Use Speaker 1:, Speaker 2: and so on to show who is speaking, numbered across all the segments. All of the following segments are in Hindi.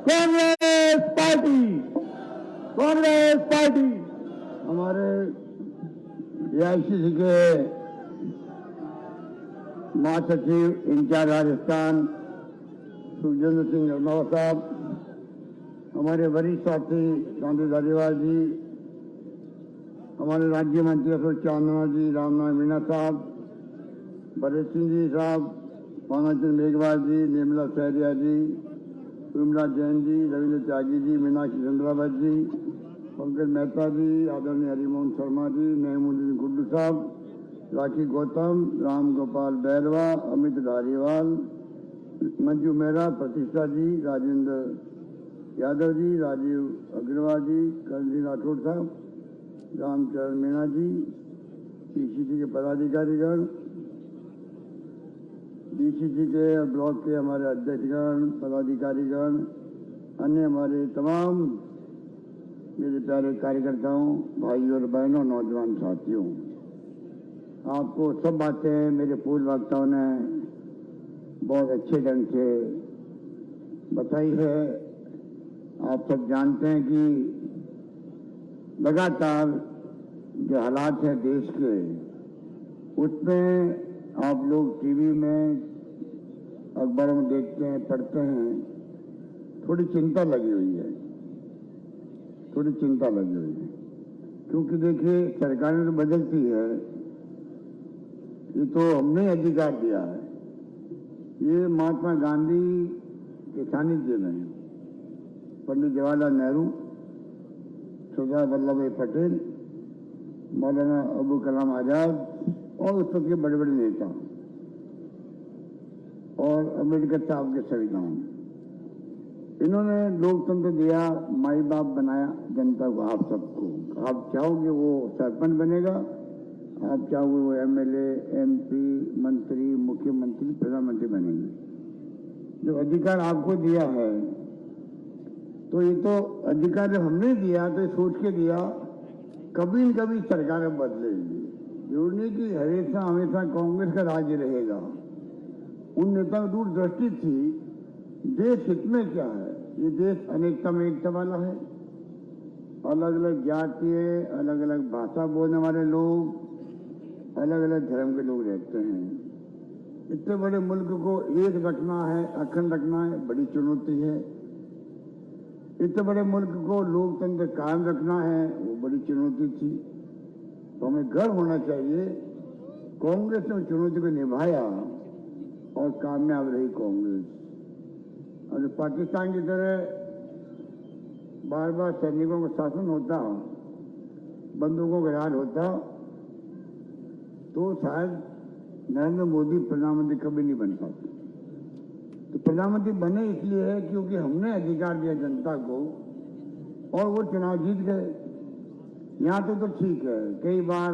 Speaker 1: Congress party, Congress party. हमारे एआईसीसी के महासचिव इंचार्ज राजस्थान सुखजिंदर सिंह रंधावा साहब, हमारे वरिष्ठ साथी गांधी धारीवाल जी, हमारे राज्य मंत्री अशोक चांदना जी, रामनाथ मीणा साहब, भरत सिंह जी साहब, पानाचंद मेघवाल जी, निर्मला सहरिया जी, विमला जैन जी, रविंद्र त्यागी जी, मीनाक्षी चंद्रावत जी, पंकज मेहता जी, आदरणीय हरिमोहन शर्मा जी, नईमुद्दीन गुड्डू साहब, राखी गौतम, राम गोपाल बैरवा, अमित धारीवाल, मंजू मेहरा, प्रतिष्ठा जी, राजेंद्र यादव जी, राजीव अग्रवाल जी, करण राठौड़ साहब, रामचरण मीणा जी, पीसीसी के पदाधिकारीगण, डीसीसी के ब्लॉक के हमारे अध्यक्षगण, पदाधिकारीगण, अन्य हमारे तमाम मेरे प्यारे कार्यकर्ताओं, भाइयों और बहनों, नौजवान साथियों, आपको सब बातें मेरे पूर्व वक्ताओं ने बहुत अच्छे ढंग से बताई है। आप सब जानते हैं कि लगातार जो हालात है देश के, उसमें आप लोग टीवी में, अखबारों में देखते हैं, पढ़ते हैं, थोड़ी चिंता लगी हुई है, थोड़ी चिंता लगी हुई है। क्योंकि देखिए, सरकारें तो बदलती है, ये तो हमने अधिकार दिया है। ये महात्मा गांधी के सानिध्य में पंडित जवाहरलाल नेहरू, सरदार वल्लभ भाई पटेल, मौलाना अबुल कलाम आजाद और उस वक्त के बड़े बड़े नेता और अम्बेडकर साहब के संविधान, इन्होंने लोकतंत्र दिया, माई बाप बनाया जनता को, आप सबको। आप चाहोगे वो सरपंच बनेगा, आप चाहोगे वो एमएलए, एमपी, मंत्री, मुख्यमंत्री, प्रधानमंत्री बनेंगे। जो अधिकार आपको दिया है, तो ये तो अधिकार जब हमने दिया तो सोच के दिया, कभी न कभी सरकारें बदलेगी। जरूर नहीं कि हमेशा हमेशा कांग्रेस का राज्य रहेगा। उन नेताओं की दूरदृष्टि थी, देश हित में क्या है। ये देश अनेकता में एकता वाला है। अलग अलग जाति है, अलग अलग भाषा बोलने वाले लोग, अलग अलग धर्म के लोग रहते हैं। इतने बड़े मुल्क को एक रखना है, अखंड रखना है, बड़ी चुनौती है। इतने बड़े मुल्क को लोकतंत्र कायम रखना है, वो बड़ी चुनौती थी। तो हमें गर्व होना चाहिए, कांग्रेस ने चुनौती को निभाया और कामयाब रही कांग्रेस। और पाकिस्तान की तरह बार बार सैनिकों का शासन होता, बंदूकों का राज होता, तो शायद नरेंद्र मोदी प्रधानमंत्री कभी नहीं बन पाते। तो प्रधानमंत्री बने इसलिए है क्योंकि हमने अधिकार दिया जनता को और वो चुनाव जीत गए। यहाँ तो ठीक है, कई बार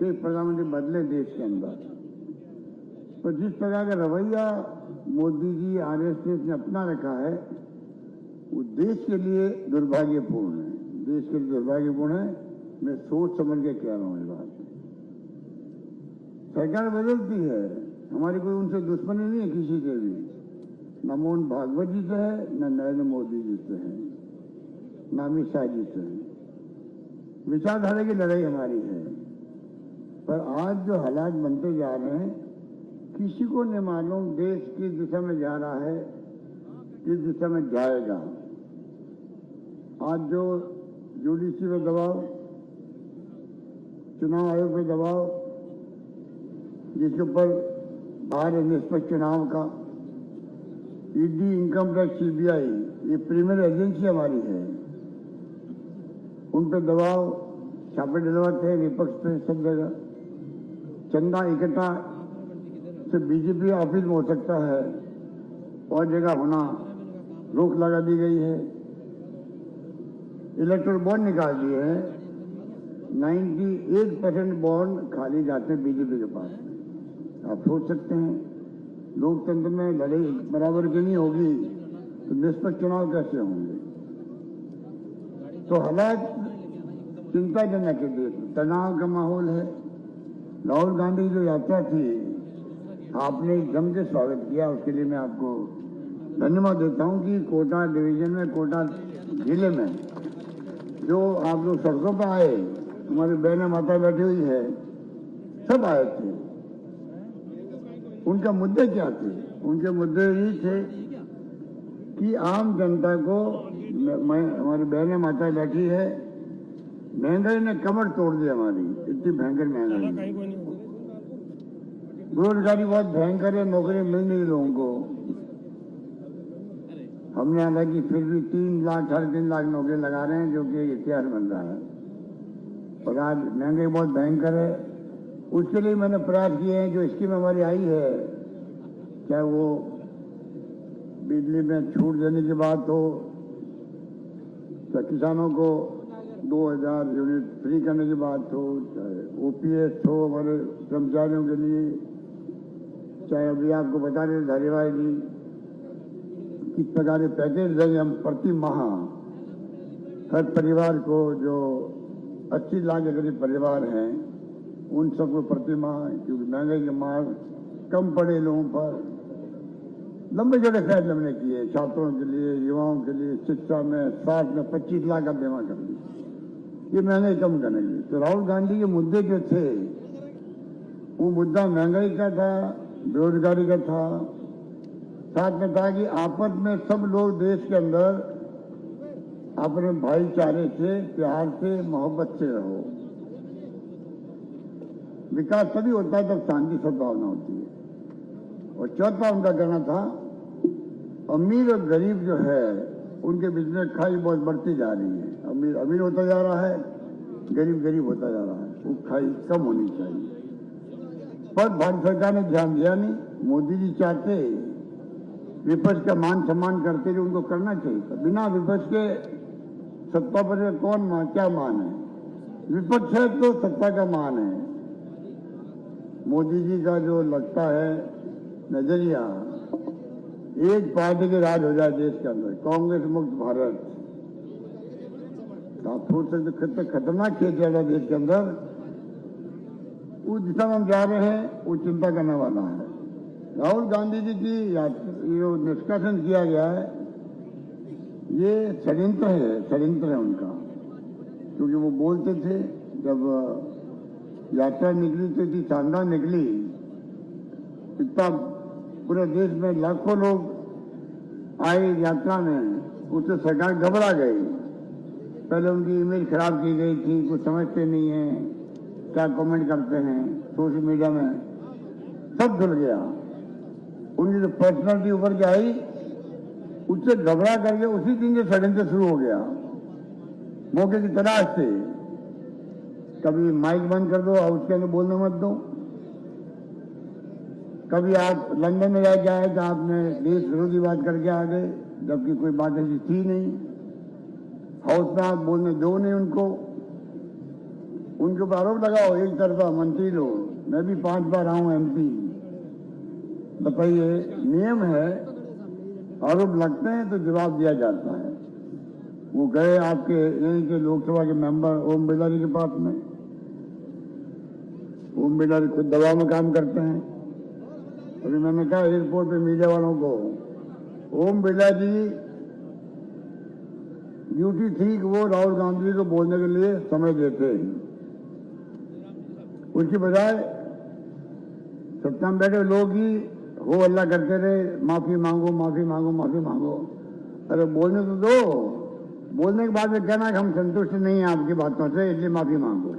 Speaker 1: कई प्रधानमंत्री बदले देश के अंदर, तो जिस प्रकार का रवैया मोदी जी, आरएसएस ने अपना रखा है, वो देश के लिए दुर्भाग्यपूर्ण है। देश के लिए दुर्भाग्यपूर्ण है। मैं सोच समझ के कह रहा हूँ ये बात। सरकार बदलती है, हमारी कोई उनसे दुश्मनी नहीं है किसी के भी, न मोहन भागवत जी से है, न नरेंद्र मोदी जी से है, न अमित शाह जी से है। विचारधारा की लड़ाई हमारी है। पर आज जो हालात बनते जा रहे हैं, किसी को नहीं मालूम देश किस दिशा में जा रहा है, किस दिशा में जाएगा। आज जो जुडिशरी पे दबाव, चुनाव आयोग पे दबाव, जिसके ऊपर बाहर निष्पक्ष चुनाव का, ईडी, इनकम टैक्स, सीबीआई, ये प्रीमियर एजेंसी हमारी है, उन पर दबाव, छापे डलवाते हैं विपक्ष पे सब जगह। चंदा इकट्ठा से बीजेपी ऑफिस में हो सकता है और जगह होना रोक लगा दी गई है। इलेक्टोरल बॉन्ड निकाल दिए हैं, 98% बॉन्ड खाली जाते हैं बीजेपी के पास। आप सोच सकते हैं, लोकतंत्र में लड़ाई बराबर की नहीं होगी तो निष्पक्ष चुनाव कैसे होंगे। तो हालात चिंताजनक है, देश में तनाव का माहौल है। राहुल गांधी की जो यात्रा थी, आपने जम के स्वागत किया, उसके लिए मैं आपको धन्यवाद देता हूं कि कोटा डिवीजन में, कोटा जिले में जो आप लोग सड़कों पर आए, हमारी बहनें माता बैठी हुई है, सब आए थे। उनका मुद्दे क्या थे? उनके मुद्दे ये थे कि आम जनता को, हमारी बहनें माता बैठी है, महंगाई ने कमर तोड़ दी हमारी, इतनी भयंकर महंगाई, बेरोजगारी बहुत भयंकर है, नौकरी मिल नहीं लोगों को। हमने हालांकि फिर भी 3 लाख 3.5 लाख नौकरी लगा रहे हैं, जो कि इतिहास बन रहा है। और आज महंगाई बहुत भयंकर है, उसके लिए मैंने प्रयास किए हैं। जो स्कीम हमारी आई है, चाहे वो बिजली में छूट देने की बात हो, चाहे किसानों को 2000 यूनिट फ्री करने की बात हो, चाहे ओपीएस हो हमारे कर्मचारियों के लिए, चाहे अभी आपको बता रहे धारीवाल जी किस प्रकार के पैकेज देंगे हम प्रति माह हर परिवार को, जो 80 लाख के करीब परिवार हैं उन सबको प्रति माह, क्योंकि महंगाई के मार कम पड़े लोगों पर। लंबे चौड़े फैसले हमने किए, छात्रों के लिए, युवाओं के लिए, शिक्षा में 60 में 25 लाख का बीमा कर दी, ये महंगाई कम करने के लिए। तो राहुल गांधी के मुद्दे जो थे, वो मुद्दा महंगाई का था, बेरोजगारी का था, साथ में था कि आपस में सब लोग देश के अंदर अपने भाईचारे से, प्यार से, मोहब्बत से रहो। विकास तभी होता है जब शांति सद्भावना होती है। और चौथा उनका कहना था, अमीर और गरीब जो है उनके बीच में खाई बहुत बढ़ती जा रही है। अमीर अमीर होता जा रहा है, गरीब गरीब होता जा रहा है, वो खाई कम होनी चाहिए। पर भारत सरकार ने ध्यान दिया नहीं। मोदी जी चाहते विपक्ष का मान सम्मान करते जो उनको करना चाहिए था। बिना विपक्ष के सत्ता पर कौन क्या मान है? विपक्ष है तो सत्ता का मान है। मोदी जी का जो लगता है नजरिया, एक पार्टी के राज हो जाए देश के अंदर, कांग्रेस मुक्त भारत, आप सोच सकते खतरनाक खेल चल रहा है देश के अंदर। उस दिशा में हम जा रहे हैं, वो चिंता करने वाला है। राहुल गांधी जी की जो निष्कासन किया गया है, ये षड्यंत्र है उनका। क्योंकि वो बोलते थे, जब यात्रा निकली तो इतनी शानदार निकली, इतना पूरे देश में लाखों लोग आए यात्रा में, उससे सरकार घबरा गई। पहले उनकी इमेज खराब की गई थी, कुछ समझते नहीं है, क्या कमेंट करते हैं सोशल मीडिया में, सब धुल गया। उनकी जो पर्सनालिटी उभर के आई, उससे घबरा करके उसी दिन से षड्यंत्र शुरू हो गया। मौके की तलाश से कभी माइक बंद कर दो, हाउस के अंदर बोलने मत दो। कभी आप लंदन में जाके आए तो आपने देश विरोधी बात करके आ गए, जबकि कोई बात ऐसी थी नहीं। हाउस में आप बोलने दो नहीं उनको। उनके ऊपर आरोप लगाओ एक तरफा, मंत्री लोग। मैं भी 5 बार आऊं एमपी, बताइए, नियम है, आरोप लगते हैं तो जवाब दिया जाता है। वो गए आपके यहीं के लोकसभा के मेंबर ओम बिरला जी के पास में। ओम बिरला जी खुद दवा में काम करते हैं। अभी मैंने कहा एयरपोर्ट पे मीडिया वालों को, ओम बिरला जी ड्यूटी थी कि वो राहुल गांधी को बोलने के लिए समय देते हैं, उसकी बजाय सत्ता में बैठे लोग ही हो अल्लाह करते रहे, माफी मांगो माफी मांगो माफी मांगो। अरे बोलने तो दो, बोलने के बाद में कहना कि हम संतुष्ट नहीं हैं आपकी बातों से, इसलिए माफी मांगो।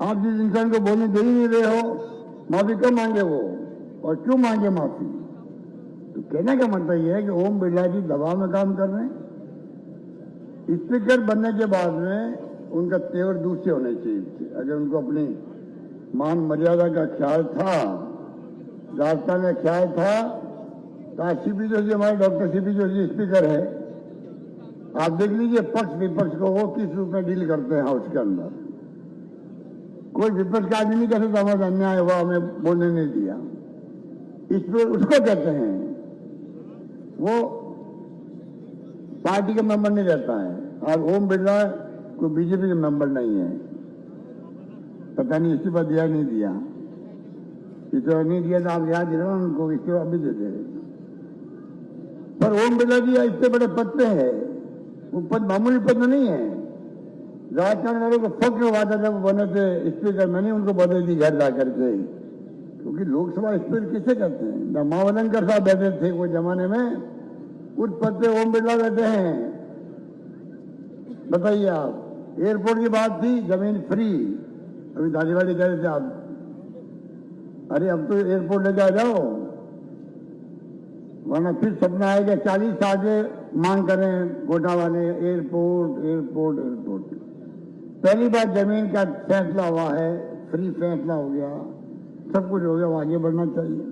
Speaker 1: आप जिस इंसान को बोलने दे ही नहीं रहे हो, माफी क्यों मांगे वो, और क्यों मांगे माफी? तो कहने का मतलब यह है कि ओम बिरला जी दबाव में काम कर रहे हैं। स्पीकर बनने के बाद में उनका तेवर दूसरे होने चाहिए थे। अगर उनको अपनी मान मर्यादा का ख्याल था, राजस्थान में ख्याल था, तो आज सीपी जोशी, हमारे डॉक्टर सीपी जोशी स्पीकर है, आप देख लीजिए पक्ष विपक्ष को वो किस रूप में डील करते हैं हाउस के अंदर। कोई विपक्ष का आदमी नहीं कह सकता हमारा अन्याय हुआ, हमें बोलने नहीं दिया। इस पर उसको कहते हैं, वो पार्टी का मेंबर नहीं रहता है। और ओम बिरला कोई बीजेपी के मेंबर नहीं है, पता नहीं इस्तीफा दिया नहीं दिया। इस्तीफा नहीं दिया तो आप याद दिलाओ उनको, इस्तीफा अभी दे दे। ओम बिरला जी इतने बड़े पद पे है, वो पद मामूली पद नहीं है। राजस्थान वालों को फक्र हुआ था जब बने थे स्पीकर, मैंने उनको बदल दी घर जा करके, क्योंकि लोकसभा स्पीकर किसे कहते हैं। जब मावलंकर साहब बैठे थे वो जमाने में, उस पद पे ओम बिरला बैठे हैं। बताइए आप, एयरपोर्ट की बात थी, जमीन फ्री, अभी धारीवाली कह रहे थे आप, अरे अब तो एयरपोर्ट लेके आ जाओ, वरना फिर सपना आएगा 40 साल से मांग करें गोटा वाले एयरपोर्ट एयरपोर्ट एयरपोर्ट। पहली बार जमीन का फैसला हुआ है, फ्री फैसला हो गया, सब कुछ हो गया, आगे बढ़ना चाहिए।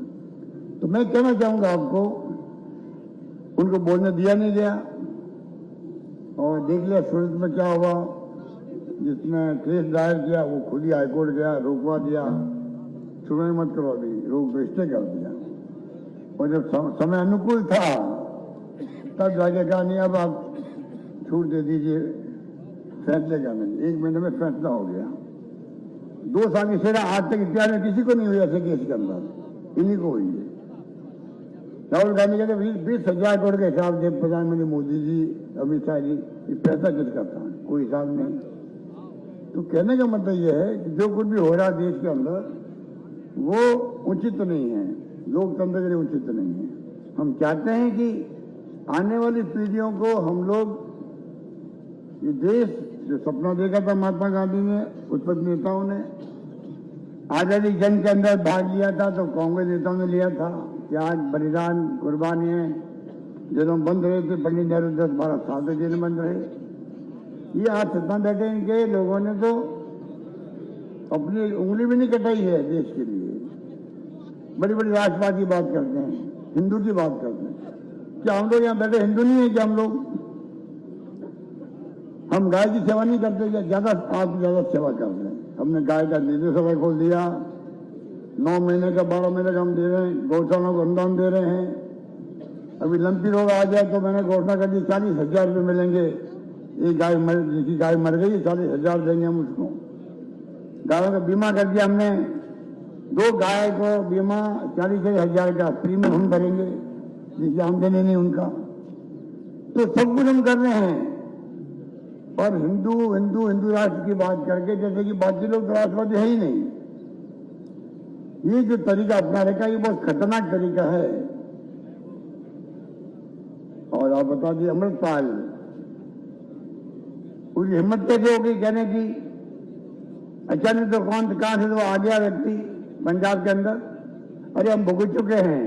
Speaker 1: तो मैं कहना चाहूंगा आपको, उनको बोलने दिया नहीं गया, और देख लिया सूरत में क्या हुआ। जिसने केस दायर किया वो खुद ही हाईकोर्ट गया, रोकवा दिया, सुनवाई मत करो, अभी रोक स्टे कर दिया। और जब समय अनुकूल था तब जाके कहा नहीं अब आप छूट दे दीजिए, फैसले का नहीं। 1 महीने में फैसला हो गया। 2 साल की सजा आज तक इतिहास में किसी को नहीं हुई ऐसे केस के अंदर, इन्हीं को हुई है। राहुल गांधी कहते 20,000 करोड़ के हिसाब से प्रधानमंत्री मोदी जी, अमित शाह जी, ये पैसा किसका था, कोई हिसाब नहीं। तो कहने का मतलब यह है कि जो कुछ भी हो रहा है देश के अंदर वो उचित नहीं है, लोकतंत्र के लिए उचित नहीं है। हम चाहते हैं कि आने वाली पीढ़ियों को हम लोग ये देश जो सपना देखा था महात्मा गांधी ने, उत्पन्न नेताओं ने, आजादी जंग के अंदर भाग लिया था तो कांग्रेस नेताओं ने लिया था, त्याग बलिदान कुर्बानियां, जेलों बंद रहे थे, पंडित नेहरू 10-12 साल तक जेल बंद रहे। ये आज सत्ता बैठे इनके लोगों ने तो अपनी उंगली भी नहीं कटाई है देश के लिए। बड़ी बड़ी राष्ट्रवाद की बात करते हैं, हिंदू की बात करते हैं। क्या हम लोग यहाँ बैठे हिंदू नहीं है क्या? हम गाय की सेवा नहीं करते क्या? ज्यादा आप ज्यादा सेवा कर रहे हैं। हमने गाय का निदेशालय खोल दिया, 9 महीने का 12 महीने का हम दे रहे हैं, गौशालाओं को अनुदान दे रहे हैं। अभी लंपी रोग आ जाए तो मैंने घोषणा कर दी 40,000 रुपये मिलेंगे। एक गाय जिसकी गाय मर गई 40,000 देंगे हम उसको। गायों का बीमा कर दिया हमने, 2 गाय को बीमा 40,000 का प्रीमियम हम भरेंगे, जिसकी आमदनी नहीं उनका। तो सब कुछ हम कर रहे हैं। और हिंदू हिंदू हिंदू राष्ट्र की बात करके, जैसे कि बाकी लोग तो राष्ट्रवादी है ही नहीं। ये जो तरीका अपना रखा ये बहुत खतरनाक तरीका है। और आप बता दिए अमृतपाल, पूरी हिम्मत कैसे होगी कहने की? अचानक तो कहां से तो आ गया व्यक्ति पंजाब के अंदर, अरे हम भुगत चुके हैं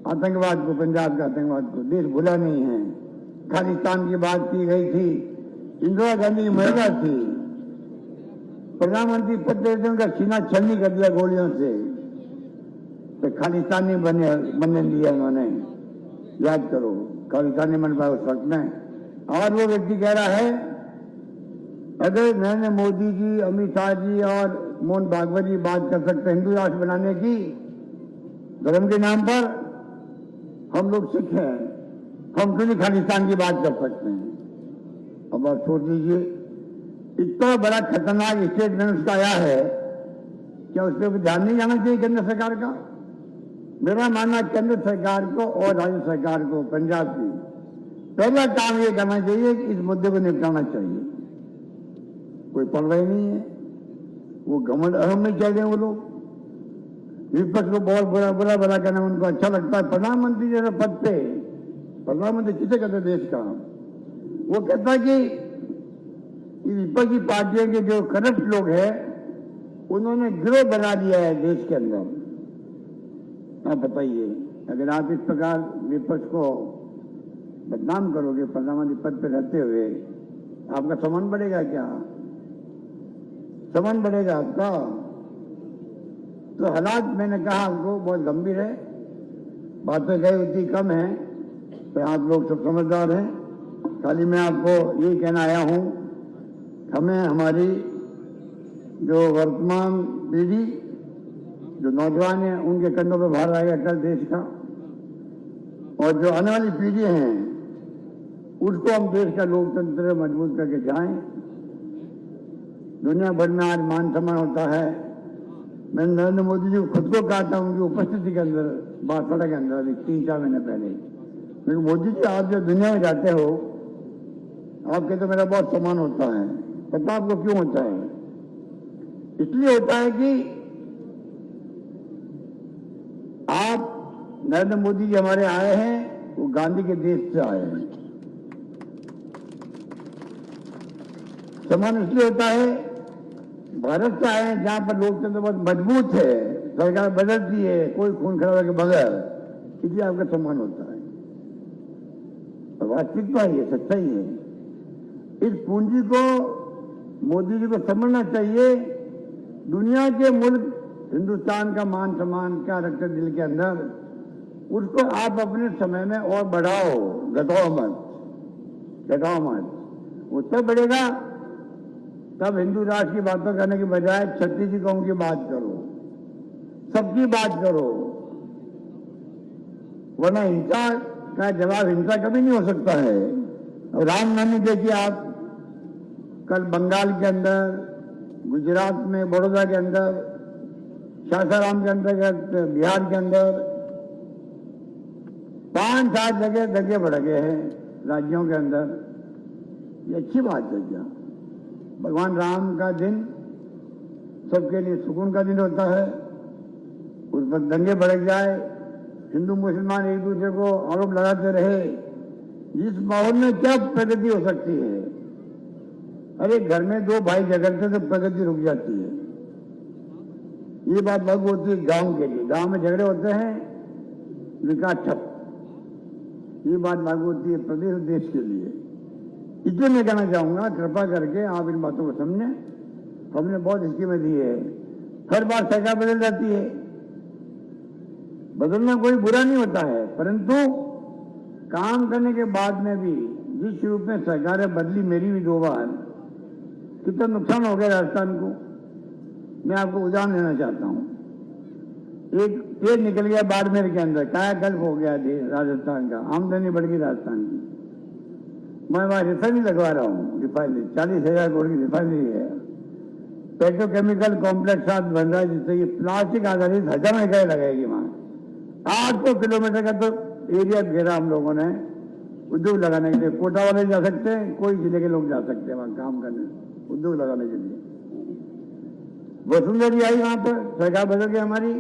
Speaker 1: आतंकवाद को, पंजाब के आतंकवाद को, देश भूला नहीं है। खालिस्तान की बात की गई थी, इंदिरा गांधी की महिला थी, प्रधानमंत्री पद देते उनका सीना छलनी कर दिया गोलियों से, तो खालिस्तान नहीं बनने दिया उन्होंने। याद करो, खालिस्तान नहीं बन पाया उस वक्त में। और वो व्यक्ति कह रहा है अगर नरेंद्र मोदी जी, अमित शाह जी और मोहन भागवत जी बात कर सकते हिंदू राष्ट्र बनाने की धर्म के नाम पर, हम लोग सिख हैं, हम क्यों नहीं खालिस्तान की बात कर सकते हैं? अब आप सोच लीजिए, इतना बड़ा खतरनाक स्टेटमेंट उसका आया है, क्या उस पर ध्यान नहीं जाना चाहिए केंद्र सरकार का? मेरा मानना केंद्र सरकार को और राज्य सरकार को, पंजाब की पहला काम ये करना चाहिए कि इस मुद्दे को निपटाना चाहिए। कोई पढ़ रहे नहीं है, वो घमंड अहम में चल रहे हैं वो लोग। विपक्ष को बहुत बुरा भला कहना उनको अच्छा लगता है। प्रधानमंत्री जैसे पद पे, प्रधानमंत्री किसे कहते देश का, वो कहता है कि विपक्षी पार्टियों के जो करप्ट लोग हैं उन्होंने गिरोह बना दिया है देश के अंदर। आप बताइए, अगर आप इस प्रकार विपक्ष को बदनाम करोगे प्रधानमंत्री पद पर रहते हुए, आपका सम्मान बढ़ेगा क्या? सम्मान बढ़ेगा आपका? तो हालात मैंने कहा आपको बहुत गंभीर है, बातें कही उतनी कम है, तो आप लोग सब समझदार हैं। खाली मैं आपको यही कहना आया हूं, हमें हमारी जो वर्तमान पीढ़ी, जो नौजवान हैं, उनके कंधों पर भार आएगा कल देश का, और जो आने वाली पीढ़ी हैं उसको हम देश का लोकतंत्र मजबूत करके जाएं। दुनिया भर में आज मान सम्मान होता है। मैंने नरेंद्र मोदी जी को खुद को कहा था उनकी उपस्थिति के अंदर, बांसवाड़ा के अंदर, 3-4 महीने पहले, लेकिन मोदी जी, आप जब दुनिया में जाते हो, आपके तो मेरा बहुत सम्मान होता है। पता आपको क्यों होता है? इसलिए होता है कि आप नरेंद्र मोदी जी हमारे आए हैं, वो गांधी के देश से आए हैं। सम्मान इसलिए होता है, भारत से आए हैं जहां पर लोकतंत्र बहुत मजबूत है, सरकार बदलती है कोई खून खराबा के बगैर, इसलिए आपका सम्मान होता है। वास्तविकता है, सच्चाई है। इस पूंजी को मोदी जी को समझना चाहिए। दुनिया के मुल्क हिंदुस्तान का मान सम्मान क्या रखते दिल के अंदर, उसको आप अपने समय में और बढ़ाओ, घटाओ मत। वो तब बढ़ेगा तब हिंदू राष्ट्र की बातों करने की बजाय छत्तीस कौम की बात करो, सबकी बात करो। वरना हिंसा का जवाब हिंसा कभी नहीं हो सकता है। रामनवमी देखिए आप, कल बंगाल के अंदर, गुजरात में, बड़ौदा के अंदर, सासाराम के अंतर्गत, बिहार के अंदर 5-7 जगह दंगे भड़ गए हैं राज्यों के अंदर। ये अच्छी बात है क्या? भगवान राम का दिन सबके लिए सुकून का दिन होता है, उस पर दंगे भड़क जाए, हिंदू मुसलमान एक दूसरे को आरोप लगाते रहे, इस माहौल में क्या प्रगति हो सकती है? अरे घर में 2 भाई झगड़ते तो प्रगति रुक जाती है। ये बात लागू होती है गांव के लिए। गांव में झगड़े होते हैं, विकास ठप। ये बात लागू होती है प्रदेश और देश के लिए। इसलिए मैं कहना चाहूंगा, कृपा करके आप इन बातों को समझें। हमने बहुत स्कीमें दी है, हर बार सरकार बदल जाती है। बदलना कोई बुरा नहीं होता है, परंतु काम करने के बाद में भी जिस रूप में सरकारें बदली, मेरी भी 2 बार, कितना नुकसान हो गया राजस्थान को। मैं आपको उदाहरण देना चाहता हूं। एक तेल निकल गया बाड़मेर के अंदर, कायाकल्प हो गया राजस्थान का, आमदनी बढ़ गई राजस्थान की। मैं वहां रिफाइनरी लगवा रहा हूँ, रिफाइनरी 40,000 करोड़ की रिफाइनरी है। पेट्रोकेमिकल कॉम्प्लेक्स साथ बन रहा है, जिससे ये प्लास्टिक आधारित हजारों एकड़ लगाएगी वहां। 800 किलोमीटर का तो एरिया घेरा हम लोगों ने उद्योग लगाने के लिए। कोटा वाले जा सकते हैं, कोई जिले के लोग जा सकते हैं वहां काम करने, उद्योग लगाने के लिए। वसुंधरा जी आई वहां पर, सरकार बदल गई हमारी,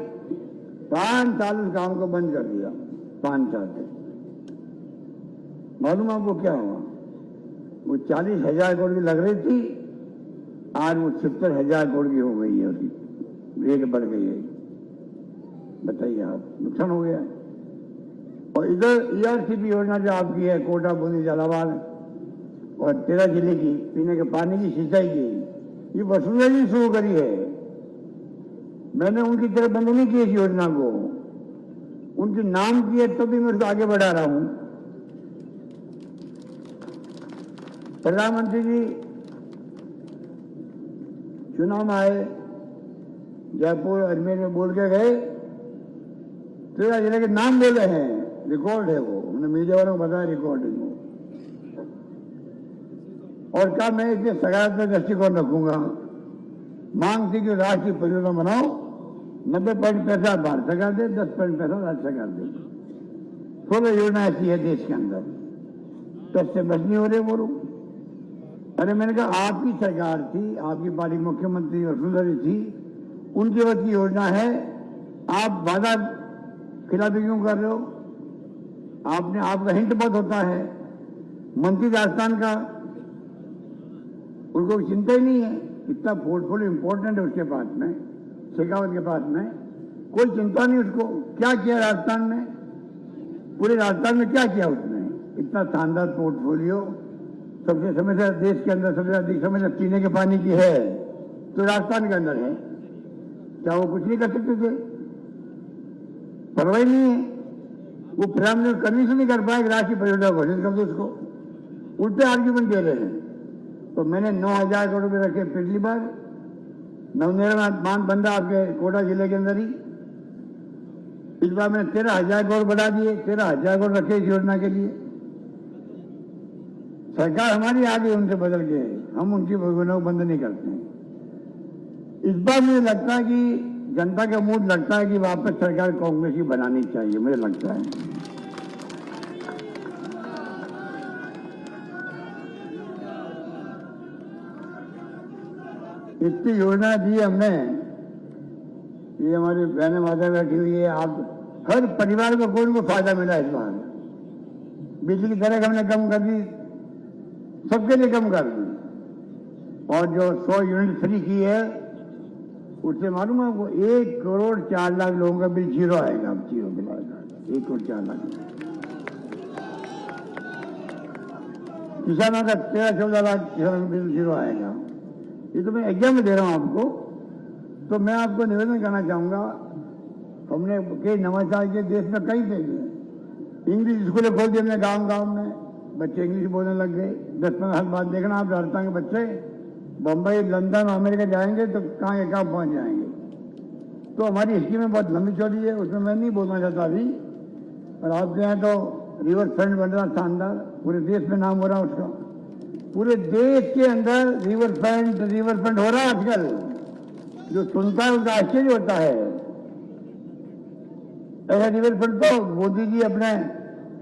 Speaker 1: 5 साल उस काम को बंद कर दिया। 5 साल से मालूम आपको क्या हुआ? वो 40,000 करोड़ की लग रही थी, आज वो 70,000 करोड़ की हो गई है, उसकी रेट बढ़ गई है। बताइए आप, नुकसान हो गया। और इधर ERCP योजना जो आपकी है, कोटा, बूंदी, झालावाड़ और 13 जिले की पीने के पानी की सिंचाई की, ये वसुंधरा जी शुरू करी है। मैंने उनकी तरफ बंद नहीं की इस योजना को, उनके नाम की है, तो भी मैं उसको आगे बढ़ा रहा हूं। प्रधानमंत्री जी चुनाव में आए, जयपुर, अजमेर में बोल के गए, 13 जिले के नाम बोले हैं, रिकॉर्ड है वो, उन्होंने मीडिया वालों को बताया रिकॉर्डिंग हो। और कहा मैं इसमें सकारात्मक दृष्टिकोण रखूंगा। मांग थी कि राष्ट्रीय परियोजना बनाओ, 90% पैसा भारत सरकार दे, 10% पैसा राज्य सरकार दे। 16 योजना ऐसी है देश के अंदर, तो इससे बच नहीं हो रहे वो लोग। अरे मैंने कहा आपकी सरकार थी, आपकी पार्टी मुख्यमंत्री वसुंधरा जी थी, उनकी वक्त की योजना है, आप वादा खिलाफी क्यों कर रहे हो? आपका हिंट बहुत होता है। मंत्री राजस्थान का, उनको चिंता ही नहीं है, इतना पोर्टफोलियो इंपॉर्टेंट है उसके पास में, शेखावत के पास में, कोई चिंता नहीं उसको। क्या किया राजस्थान में, पूरे राजस्थान में क्या किया उसने? इतना शानदार पोर्टफोलियो, सबसे समस्या देश के अंदर सबसे अधिक समस्या पीने के पानी की है, तो राजस्थान के अंदर है। क्या वो कुछ नहीं कर सकते थे? परवाह नहीं है। वो प्रधानमंत्री कमीशन नहीं कर पाए राष्ट्रीय परियोजना घोषित कर दो उसको, उल्टे आर्ग्यूमेंट दे रहे हैं। तो मैंने 9,000 करोड़ रुपए रखे पिछली बार, नवनिर्माण बांध बंदा आपके कोटा जिले के अंदर ही। इस बार मैंने 13,000 करोड़ बढ़ा दिए, 13,000 करोड़ रखे इस योजना के लिए। सरकार हमारी आ गई उनसे बदल के, हम उनकी योजना को बंद नहीं करते हैं। इस बार मुझे लगता है कि जनता का मूड लगता है कि वापस सरकार कांग्रेस की बनानी चाहिए, मुझे लगता है। इतनी योजना दी हमने, ये हमारी बहने माता बैठी हुई है, आप हर परिवार को कोई को फायदा मिला इस बार। बिजली की दरें हमने कम कर दी, सबके लिए कम कर दी, और जो 100 यूनिट फ्री की है उससे मालूम है आपको 1 करोड़ 4 लाख लोगों का बिल जीरो आएगा। अब जीरो बिल आएगा 1 करोड़ 4 लाख। किसानों का 13-14 लाख किसानों का बिल जीरो आएगा। ये तो मैं एग्जाम में दे रहा हूं आपको। तो मैं आपको निवेदन करना चाहूंगा, हमने कई नवाचार के देश में कई देखे। इंग्लिश स्कूलें खोल दी हमने गांव-गांव में, बच्चे इंग्लिश बोलने लग गए। 10-15 साल बाद देखना आप राजस्थान के बच्चे बम्बई, लंदन, अमेरिका जाएंगे तो कहाँ के कहाँ पहुंच जाएंगे। तो हमारी हिस्ट्री में बहुत लंबी चौड़ी है, उसमें मैं नहीं बोलना चाहता अभी। और आपके यहाँ तो रिवर फ्रंट बन रहा शानदार, पूरे देश में नाम हो रहा उसका। पूरे देश के अंदर रिवर फ्रंट हो रहा है आजकल। जो सुनता है उसका आश्चर्य होता है। ऐसा रिवर फ्रंट तो मोदी जी अपने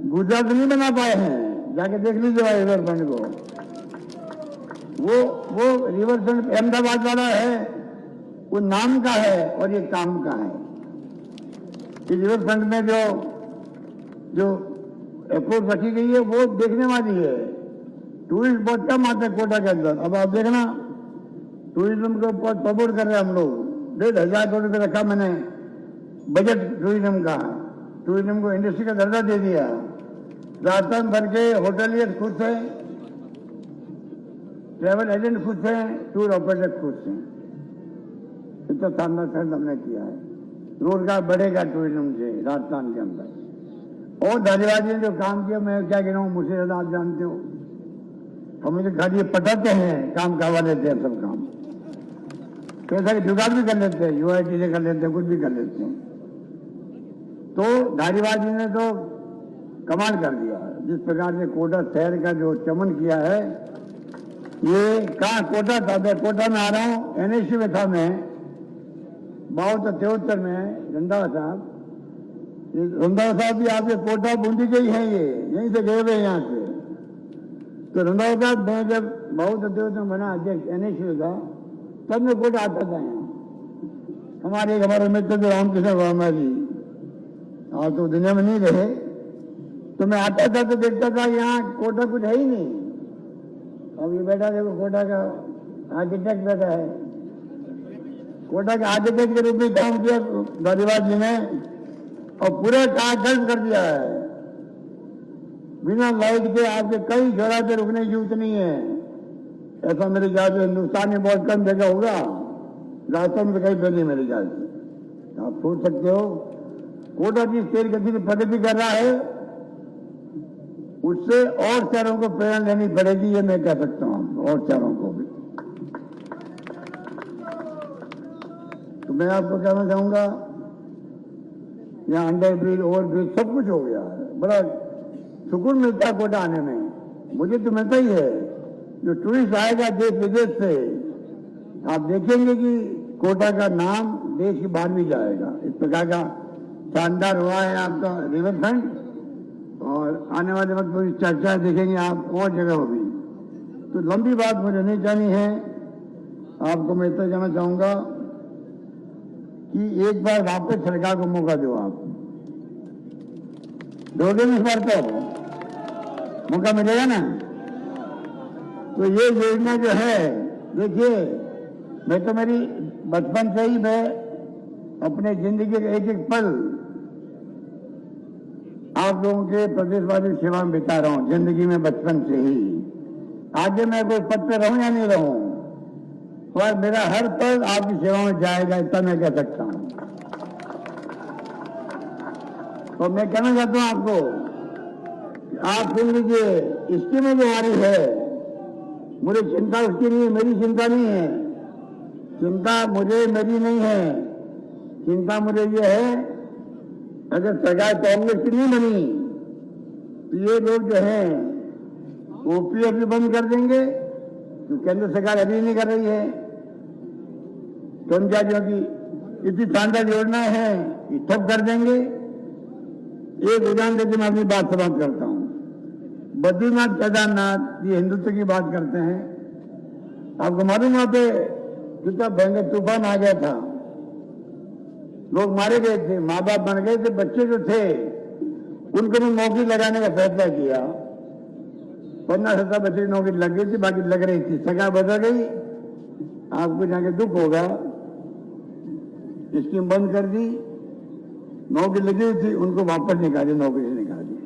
Speaker 1: गुजरात में नहीं बना पाए हैं, जाके देख लीजिए रिवर फ्रंट को। वो रिवर फ्रंट अहमदाबाद वाला है, वो नाम का है और ये काम का है। इस रिवर फ्रंट में जो अप्रोच रखी गई है वो देखने वाली है। टूरिस्ट बहुत कम आते हैं कोटा के अंदर। अब आप देखना, टूरिज्म को बहुत प्रमोट कर रहे हैं हम लोग। 1,500 करोड़ रुपये रखा मैंने बजट टूरिज्म का। टूरिज्म को इंडस्ट्री का दर्जा दे दिया। राजस्थान भर के होटलियर खुश हैं, ट्रैवल एजेंट खुश हैं, टूर ऑपरेटर खुश हैं। इतना शानदार खर्च हमने किया है। रोजगार बढ़ेगा टूरिज्म से राजस्थान के अंदर। और धारीवाल ने जो काम किया, मैं क्या कह रहा हूँ, मुझसे ज्यादा आप जानते हो। हम मुझे गाड़ी पटाते हैं, काम करवा लेते हैं सब काम। पैसा की जुगाड़ भी कर लेते हैं, यूआईटी से कर लेते हैं, कुछ भी कर लेते हैं। तो धारीवाल जी ने तो कमाल कर दिया। जिस प्रकार से कोटा शहर का जो चमन किया है, ये कहाँ कोटा था, मैं कोटा में आ रहा हूँ, एनएससी में था मैं 72-73 में। रंधावा साहब भी आपके कोटा बूंदी के ही हैं, ये यहीं से गए हुए यहाँ से। तो रंधावा साहब, मैं जब 72-73 में बना अध्यक्ष एनएससी का, तब मैं कोटा आता था यहाँ। हमारे मित्र थे रामकृष्ण वर्मा जी, आज तो दुनिया में नहीं रहे। तो मैं आता था तो देखता था यहाँ कोटा कुछ है ही नहीं। अब ये बैठा देखो, कोटा का आर्किटेक्ट बैठा है। कोटा के आर्किटेक्ट के रूप में काम किया धारीवाल जी ने, और पूरा कागज कर दिया है। बिना लाइट के आपके कई जगह पे रुकने की जरूरत नहीं है। ऐसा मेरे ख्याल से हिंदुस्तान में बहुत कम जगह होगा, राजस्थान में कहीं पहले मेरे ख्याल से। आप सोच सकते हो कोटा जिस तेज गति से प्रगति कर रहा है, उससे और शहरों को प्रेरणा लेनी पड़ेगी, ये मैं कह सकता हूं, और शहरों को भी। तो मैं आपको कहना चाहूंगा, यहाँ अंडर ब्रिज, ओवर ब्रिज सब कुछ हो गया है। बड़ा सुकून मिलता है कोटा आने में, मुझे तो मिलता ही है। जो टूरिस्ट आएगा देश विदेश से, आप देखेंगे कि कोटा का नाम देश के बाहर भी जाएगा। इस प्रकार का शानदार हुआ है आपका रिवर फ्रंट, और आने वाले वक्त में चर्चा देखेंगे आप और जगह होगी। तो लंबी बात मुझे नहीं जानी है, आपको मैं इतना कहना चाहूंगा कि एक बार वापस सरकार को मौका दो। आप दोगे इस बार तो मौका मिलेगा ना। तो ये योजना जो है, देखिए, मैं तो मेरी बचपन से ही मैं अपने जिंदगी के एक एक पल आप लोगों के प्रदेशवासी सेवा में बिता रहा हूं, जिंदगी में बचपन से ही। आगे मैं कोई पद पे रहूं या नहीं रहूं, पर मेरा हर पल आपकी सेवा में जाएगा, इतना मैं कह सकता हूं। तो मैं कहना चाहता हूं आपको, आप सुन लीजिए, स्कीम जो हमारी है, मुझे चिंता उसकी नहीं है, मेरी चिंता नहीं है। चिंता मुझे मेरी नहीं है, चिंता मुझे ये है, अगर सरकार कांग्रेस की नहीं बनी तो ये लोग जो है ओपीएफ भी बंद कर देंगे, तो केंद्र सरकार अभी नहीं कर रही है। कर्मचारियों की इतनी शानदार योजना है, ये ठप कर देंगे। एक उदाहरण देकर मैं अपनी बात समाप्त करता हूं। बद्रीनाथ, केदारनाथ, ये हिंदुत्व की बात करते हैं। आपको मालूम वहां पे कितना भयंकर तूफान आ गया था, लोग मारे गए थे, माँ बाप बन गए थे, बच्चे जो थे उनको भी नौकरी लगाने का फैसला किया। 15-17 बच्चे की नौकरी लग गई थी, बाकी लग रही थी, सगा बदल गई। आपको जाके दुख होगा, स्कीम बंद कर दी, नौकरी लगी हुई थी उनको वापस निकाली, नौकरी से निकाली।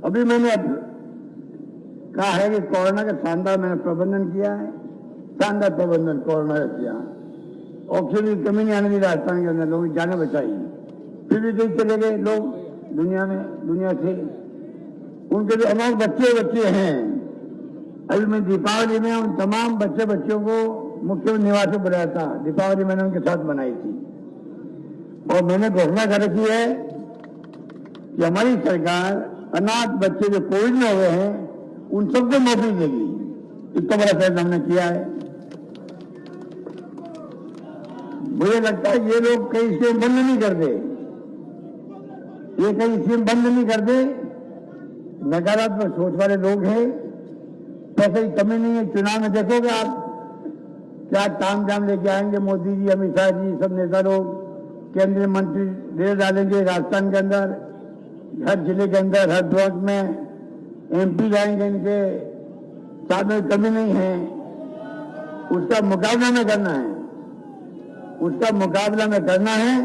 Speaker 1: अभी मैंने कहा है कि कोरोना का शानदार मैंने प्रबंधन किया है, शानदार प्रबंधन कोरोना का किया। ऑक्सीजन की कमी नहीं आने दी राजस्थान के अंदर, लोगों की जानें बचाई। फिर भी कहीं चले गए लोग दुनिया से, उनके जो अनाथ बच्चे हैं, अभी मैं दीपावली में उन तमाम बच्चों को मुख्यमंत्री निवास में बुलाया था। दीपावली मैंने उनके साथ मनाई थी और मैंने घोषणा कर रखी है कि हमारी सरकार अनाथ बच्चे जो कोविड में हुए हैं उन सबको नौकरी देगी। इतना बड़ा फैसला हमने किया है। मुझे लगता है ये लोग कई स्कीम बंद नहीं करते, ये कई स्कीम बंद नहीं करते। नकारात्मक सोच वाले लोग हैं, पैसे की कमी नहीं है। चुनाव में देखोगे आप क्या तामझाम लेके आएंगे मोदी जी, अमित शाह जी, सब नेता लोग, केंद्रीय मंत्री दे डालेंगे राजस्थान के अंदर, हर जिले के अंदर, हर ब्लॉक में एमपी जाएंगे, इनके साधनों की कमी नहीं है। उसका मुकाबला में करना है, उसका मुकाबला में करना है।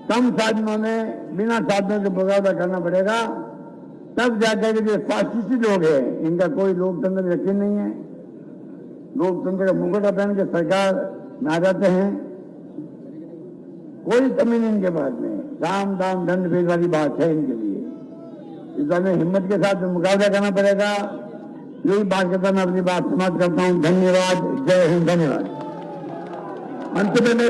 Speaker 1: कम साधनों में, बिना साधनों के मुकाबला करना पड़ेगा, तब जाकर के फासिस्टी लोग हैं, इनका कोई लोकतंत्र में यकीन नहीं है। लोकतंत्र का मुकुटा पहन के सरकार में आ जाते हैं, कोई कमी नहीं इनके पास में। साम दाम दंड भेद वाली बात है इनके लिए। इस हमें हिम्मत के साथ मुकाबला करना पड़ेगा। यही बात करता मैं अपनी बात समाप्त करता हूं। धन्यवाद। जय हिंद। धन्यवाद। अंत में मैं